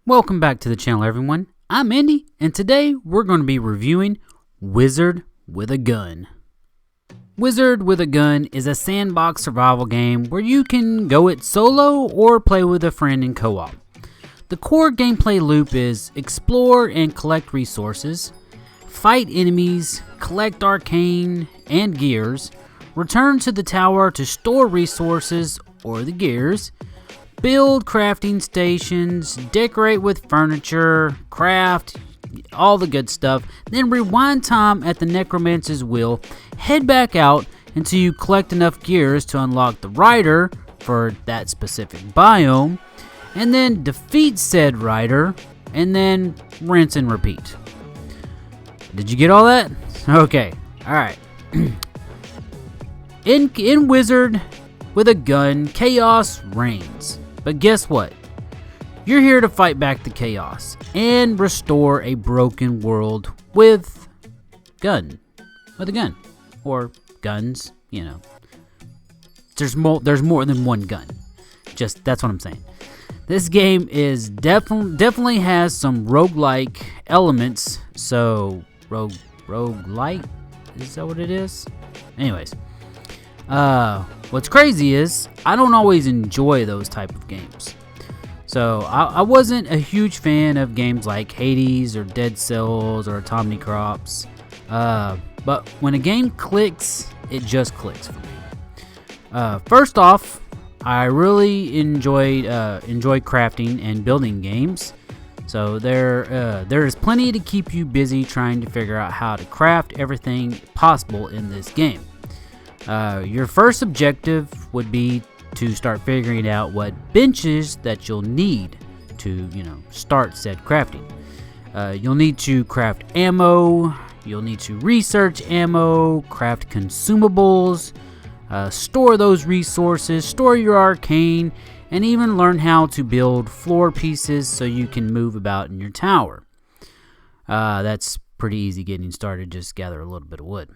Welcome back to the channel, everyone. I'm Andy, and today we're going to be reviewing Wizard with a Gun. Wizard with a Gun is a sandbox survival game where you can go it solo or play with a friend in co-op. The core gameplay loop is explore and collect resources, fight enemies, collect arcane and gears, return to the tower to store resources or the gears, build crafting stations, decorate with furniture, craft, all the good stuff, then rewind time at the necromancer's wheel, head back out until you collect enough gears to unlock the rider for that specific biome, and then defeat said rider, and then rinse and repeat. Did you get all that? Okay, alright. In Wizard with a Gun, chaos reigns. But guess what? You're here to fight back the chaos and restore a broken world with a gun. Or guns, you know. There's more than one gun. Just that's what I'm saying. This game is definitely has some roguelike elements. So roguelite? Is that what it is? Anyways. What's crazy is I don't always enjoy those type of games. So I wasn't a huge fan of games like Hades or Dead Cells or Atomic Crops. But when a game clicks, it just clicks for me. First off, I really enjoy crafting and building games. So there is plenty to keep you busy trying to figure out how to craft everything possible in this game. Your first objective would be to start figuring out what benches that you'll need to, start said crafting. You'll need to craft ammo, you'll need to research ammo, craft consumables, store those resources, store your arcane, and even learn how to build floor pieces so you can move about in your tower. That's pretty easy getting started, just gather a little bit of wood.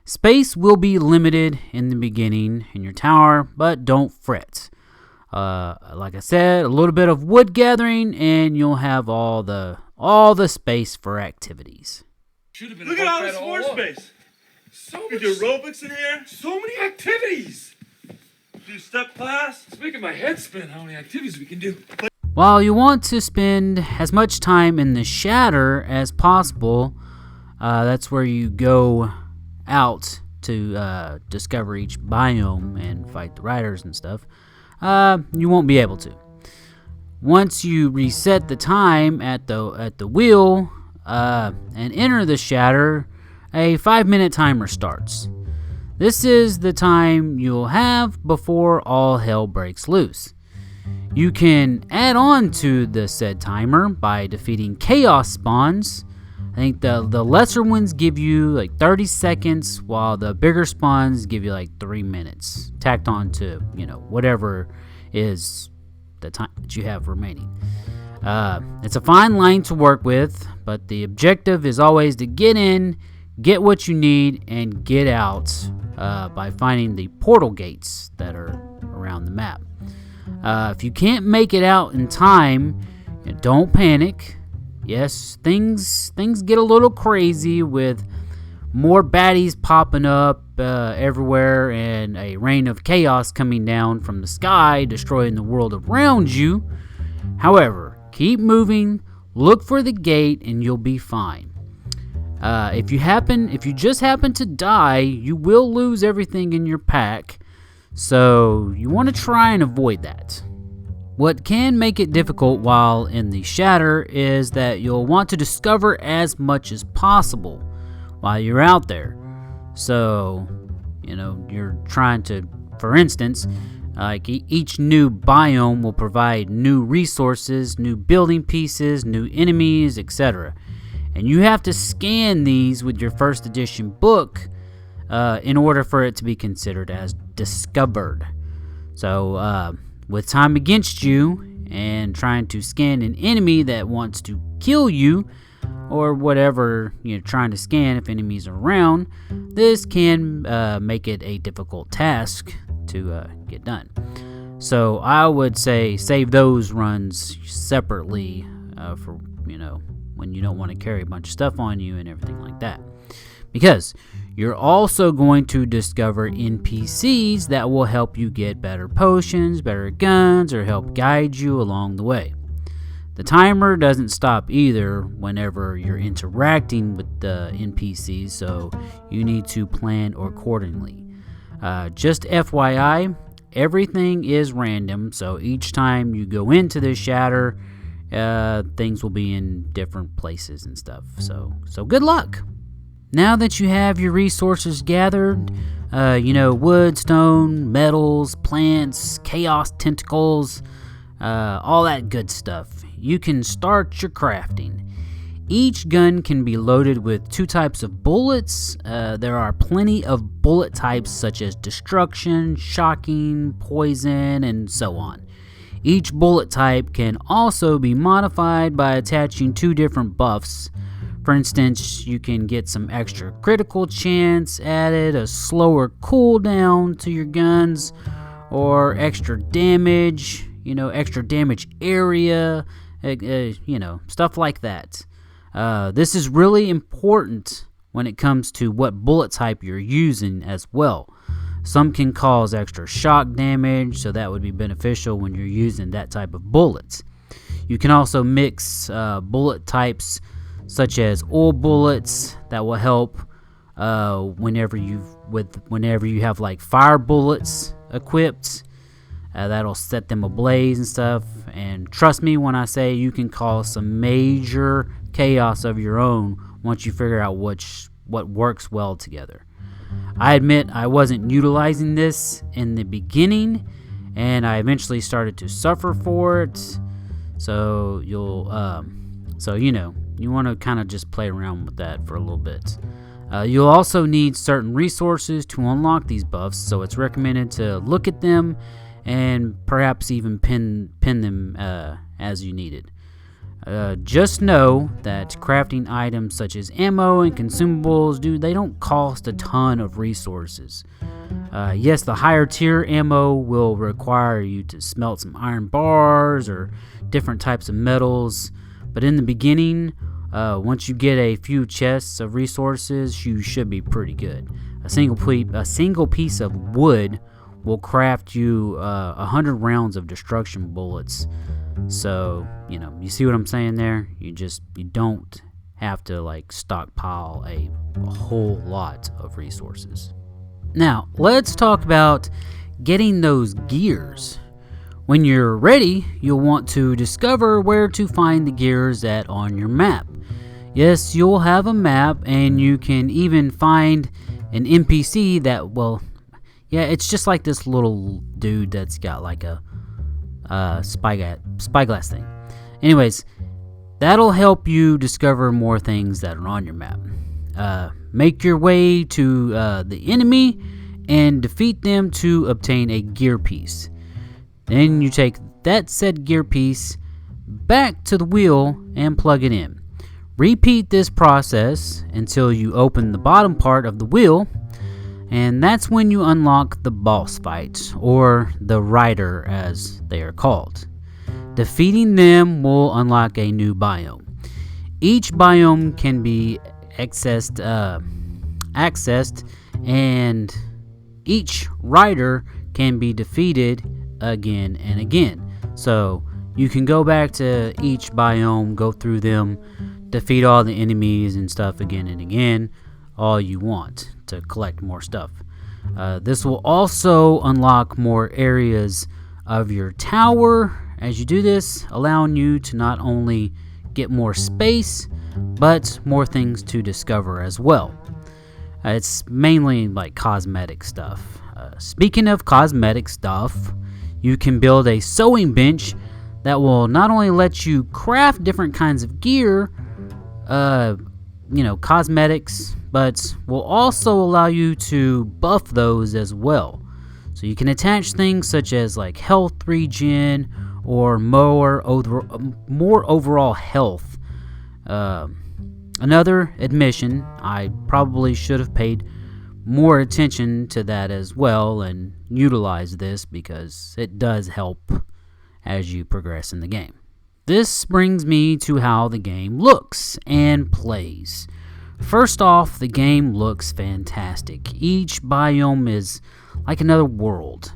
Space will be limited in the beginning in your tower, but don't fret. Like I said, a little bit of wood gathering, and you'll have all the space for activities. Look at all this floor space. You do aerobics in here. So many activities. Do step class. It's making my head spin how many activities we can do. While you want to spend as much time in the Shatter as possible, that's where you go out to discover each biome and fight the riders and stuff, you won't be able to. Once you reset the time at the wheel and enter the Shatter, a 5-minute timer starts. This is the time you'll have before all hell breaks loose. You can add on to the said timer by defeating chaos spawns. I think the lesser ones give you like 30 seconds, while the bigger spawns give you like 3 minutes, tacked on to, whatever is the time that you have remaining. It's a fine line to work with, but the objective is always to get in, get what you need, and get out by finding the portal gates that are around the map. If you can't make it out in time, don't panic. Yes, things get a little crazy with more baddies popping up everywhere and a rain of chaos coming down from the sky, destroying the world around you. However, keep moving, look for the gate, and you'll be fine. If you just happen to die, you will lose everything in your pack, so you want to try and avoid that. What can make it difficult while in the Shatter is that you'll want to discover as much as possible while you're out there. So, you're trying to, for instance, like each new biome will provide new resources, new building pieces, new enemies, etc. And you have to scan these with your first edition book in order for it to be considered as discovered. So, with time against you and trying to scan an enemy that wants to kill you, or whatever you're trying to scan if enemies are around, this can make it a difficult task to get done. So I would say save those runs separately for when you don't want to carry a bunch of stuff on you and everything like that. Because you're also going to discover NPCs that will help you get better potions, better guns, or help guide you along the way. The timer doesn't stop either whenever you're interacting with the NPCs, so you need to plan accordingly. Just FYI, everything is random, so each time you go into this shatter, things will be in different places and stuff. So good luck! Now that you have your resources gathered, wood, stone, metals, plants, chaos tentacles, all that good stuff, you can start your crafting. Each gun can be loaded with 2 types of bullets. There are plenty of bullet types such as destruction, shocking, poison, and so on. Each bullet type can also be modified by attaching 2 different buffs. For instance, you can get some extra critical chance added, a slower cooldown to your guns, or extra damage, extra damage area, stuff like that. This is really important when it comes to what bullet type you're using as well. Some can cause extra shock damage, so that would be beneficial when you're using that type of bullets. You can also mix bullet types such as oil bullets that will help whenever you have like fire bullets equipped. That'll set them ablaze and stuff. And trust me when I say you can cause some major chaos of your own once you figure out what works well together. I admit I wasn't utilizing this in the beginning, and I eventually started to suffer for it. So you want to kind of just play around with that for a little bit. You'll also need certain resources to unlock these buffs, so it's recommended to look at them and perhaps even pin them as you need it. Just know that crafting items such as ammo and consumables, they don't cost a ton of resources. Yes, the higher tier ammo will require you to smelt some iron bars or different types of metals, but in the beginning, once you get a few chests of resources, you should be pretty good. A single piece of wood will craft you 100 rounds of destruction bullets. So, you see what I'm saying there? You don't have to stockpile a whole lot of resources. Now, let's talk about getting those gears. When you're ready, you'll want to discover where to find the gears on your map. Yes, you'll have a map, and you can even find an NPC it's just like this little dude that's got like a spyglass thing. Anyways, that'll help you discover more things that are on your map. Make your way to the enemy and defeat them to obtain a gear piece. Then you take that said gear piece back to the wheel and plug it in. Repeat this process until you open the bottom part of the wheel, and that's when you unlock the boss fight, or the rider as they are called. Defeating them will unlock a new biome. Each biome can be accessed, and each rider can be defeated again and again. So you can go back to each biome, go through them, defeat all the enemies and stuff again and again, all you want to collect more stuff. This will also unlock more areas of your tower as you do this, allowing you to not only get more space, but more things to discover as well. It's mainly like cosmetic stuff. Speaking of cosmetic stuff, you can build a sewing bench that will not only let you craft different kinds of gear, cosmetics, but will also allow you to buff those as well. So you can attach things such as like health regen or more overall health. Another admission, I probably should have paid more attention to that as well and utilize this because it does help as you progress in the game. this brings me to how the game looks and plays. First off, the game looks fantastic. Each biome is like another world.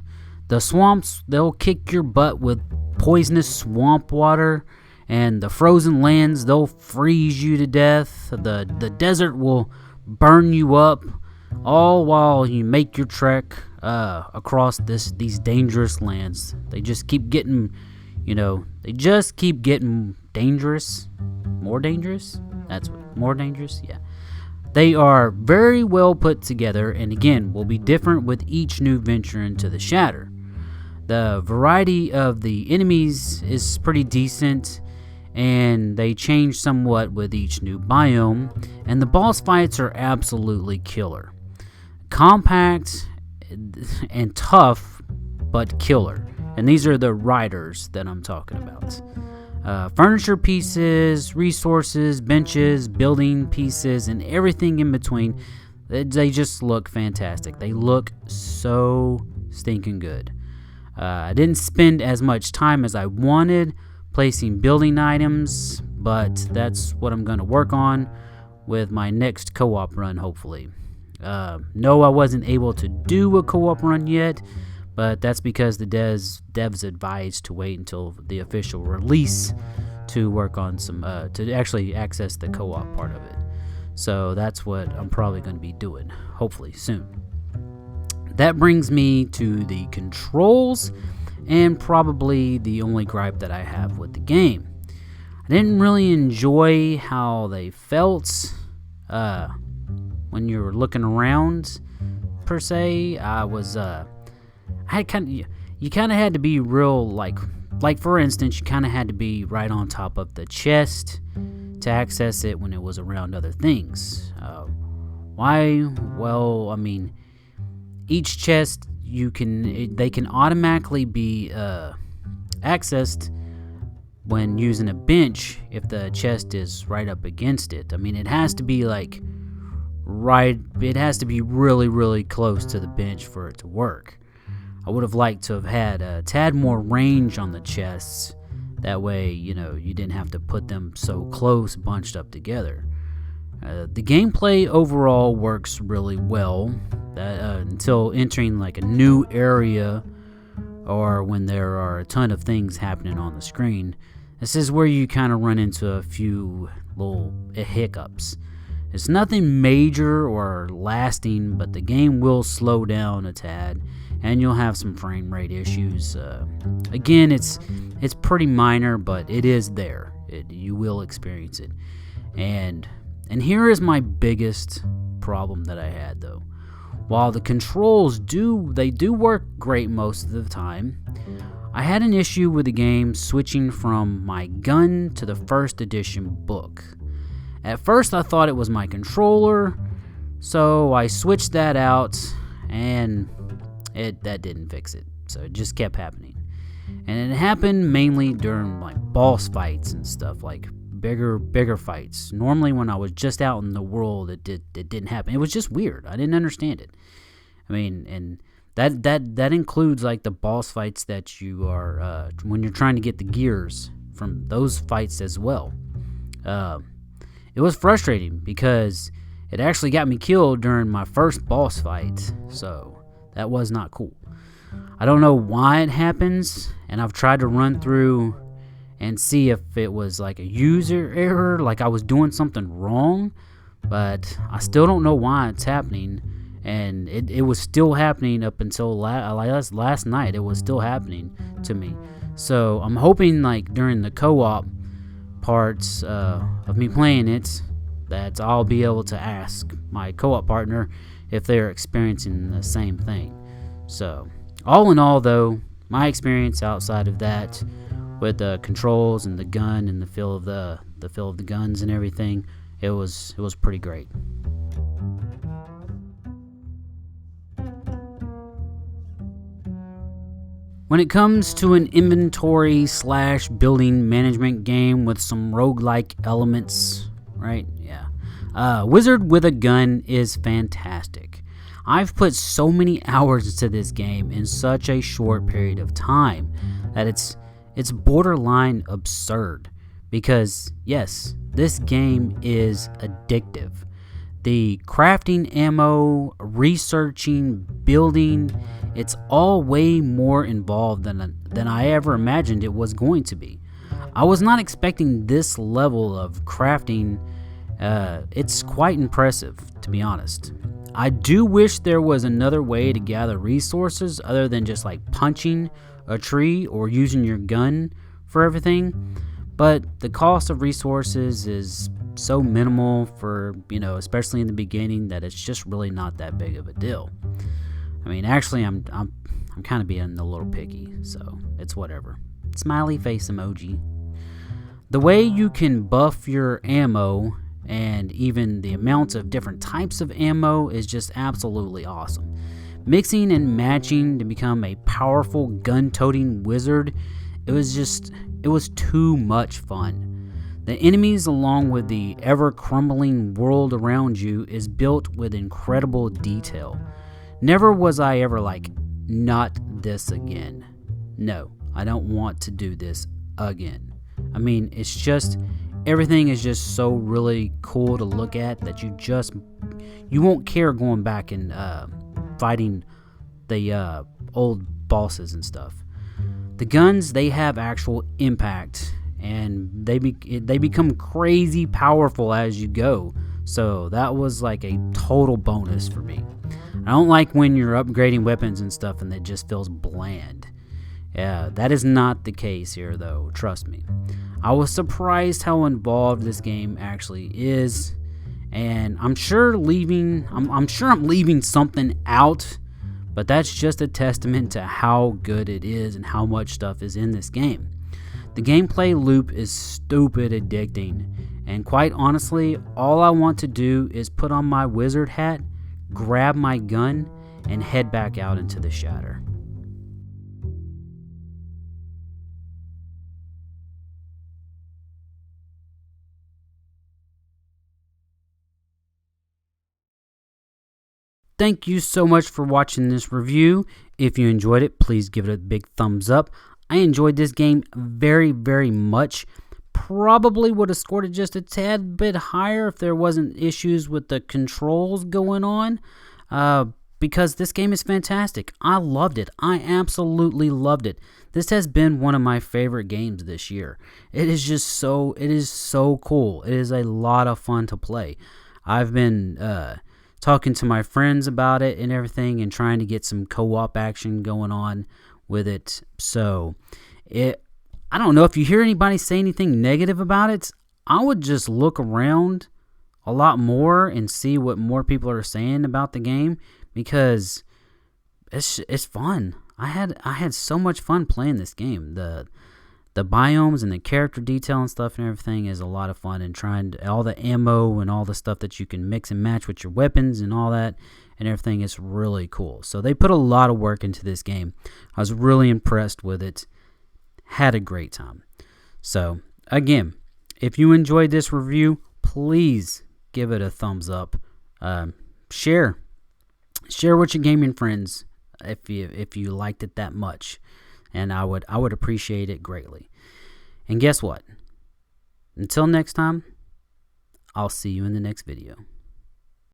The swamps, they'll kick your butt with poisonous swamp water, and the frozen lands, they'll freeze you to death. The desert will burn you up, all while you make your trek across these dangerous lands. They just keep getting, dangerous. More dangerous? That's what, more dangerous? Yeah. They are very well put together, and again, will be different with each new venture into the Shatter. The variety of the enemies is pretty decent, and they change somewhat with each new biome, and the boss fights are absolutely killer. Compact and tough, but killer. And these are the riders that I'm talking about. Furniture pieces, resources, benches, building pieces, and everything in between. They just look fantastic. They look so stinking good. I didn't spend as much time as I wanted placing building items, but that's what I'm going to work on with my next co-op run, hopefully. No, I wasn't able to do a co-op run yet, but that's because the devs advised to wait until the official release to work on some, to actually access the co-op part of it. So that's what I'm probably going to be doing, hopefully soon. That brings me to the controls, and probably the only gripe that I have with the game. I didn't really enjoy how they felt when you were looking around, per se. You kind of had to be real, like for instance, you kind of had to be right on top of the chest to access it when it was around other things. Why? Well, I mean, each chest they can automatically be accessed when using a bench if the chest is right up against it. I mean, it has to be it has to be really, really close to the bench for it to work. I would have liked to have had a tad more range on the chests. That way, you didn't have to put them so close, bunched up together. The gameplay overall works really well until entering like a new area or when there are a ton of things happening on the screen. This is where you kind of run into a few little hiccups. It's nothing major or lasting, but the game will slow down a tad, and you'll have some frame rate issues. Again, it's pretty minor, but it is there. You will experience it. And here is my biggest problem that I had, though. While the controls do work great most of the time, I had an issue with the game switching from my gun to the first edition book. At first I thought it was my controller, so I switched that out, and that didn't fix it. So it just kept happening. And it happened mainly during like boss fights and stuff, like bigger fights. Normally when I was just out in the world, it didn't happen. It was just weird. I didn't understand it. I mean, and that includes like the boss fights that you are when you're trying to get the gears from those fights as well. It was frustrating because it actually got me killed during my first boss fight, so that was not cool. I don't know why it happens, and I've tried to run through and see if it was like a user error, like I was doing something wrong, but I still don't know why it's happening. And it was still happening up until last night. It was still happening to me. So I'm hoping like during the co-op parts of me playing it, that I'll be able to ask my co-op partner if they're experiencing the same thing. So all in all, though, my experience outside of that with the controls and the gun and the feel of the guns and everything, it was pretty great. When it comes to an inventory / building management game with some roguelike elements, right? Yeah. Wizard with a Gun is fantastic. I've put so many hours into this game in such a short period of time that It's borderline absurd because, yes, this game is addictive. The crafting ammo, researching, building, it's all way more involved than I ever imagined it was going to be. I was not expecting this level of crafting. It's quite impressive, to be honest. I do wish there was another way to gather resources other than just like punching a tree or using your gun for everything, but the cost of resources is so minimal for, especially in the beginning, that it's just really not that big of a deal. I mean, actually, I'm kind of being a little picky, so it's whatever. Smiley face emoji. The way you can buff your ammo and even the amounts of different types of ammo is just absolutely awesome. Mixing and matching to become a powerful gun-toting wizard, it was too much fun. The enemies, along with the ever-crumbling world around you, is built with incredible detail. Never was I ever like, not this again. No, I don't want to do this again. I mean, it's just, everything is just so really cool to look at that you won't care going back and fighting the old bosses and stuff. The guns, they have actual impact, and they become crazy powerful as you go. So that was like a total bonus for me. I don't like when you're upgrading weapons and stuff and it just feels bland. Yeah, that is not the case here though, trust me. I was surprised how involved this game actually is, and I'm sure I'm leaving something out, but that's just a testament to how good it is and how much stuff is in this game. The gameplay loop is stupid addicting, and quite honestly, all I want to do is put on my wizard hat, grab my gun, and head back out into the Shatter. Thank you so much for watching this review. If you enjoyed it, please give it a big thumbs up. I enjoyed this game very, very much. Probably would have scored it just a tad bit higher if there wasn't issues with the controls going on, because this game is fantastic. I loved it. I absolutely loved it. This has been one of my favorite games this year. It is so cool. It is a lot of fun to play. I've been talking to my friends about it and everything, and trying to get some co-op action going on with it. So I don't know if you hear anybody say anything negative about it. I would just look around a lot more and see what more people are saying about the game, because it's fun. I had so much fun playing this game. The biomes and the character detail and stuff and everything is a lot of fun, and all the ammo and all the stuff that you can mix and match with your weapons and all that and everything is really cool. So they put a lot of work into this game. I was really impressed with it. Had a great time. So again, if you enjoyed this review, please give it a thumbs up. Share with your gaming friends if you liked it that much. And I would appreciate it greatly. And guess what? Until next time, I'll see you in the next video.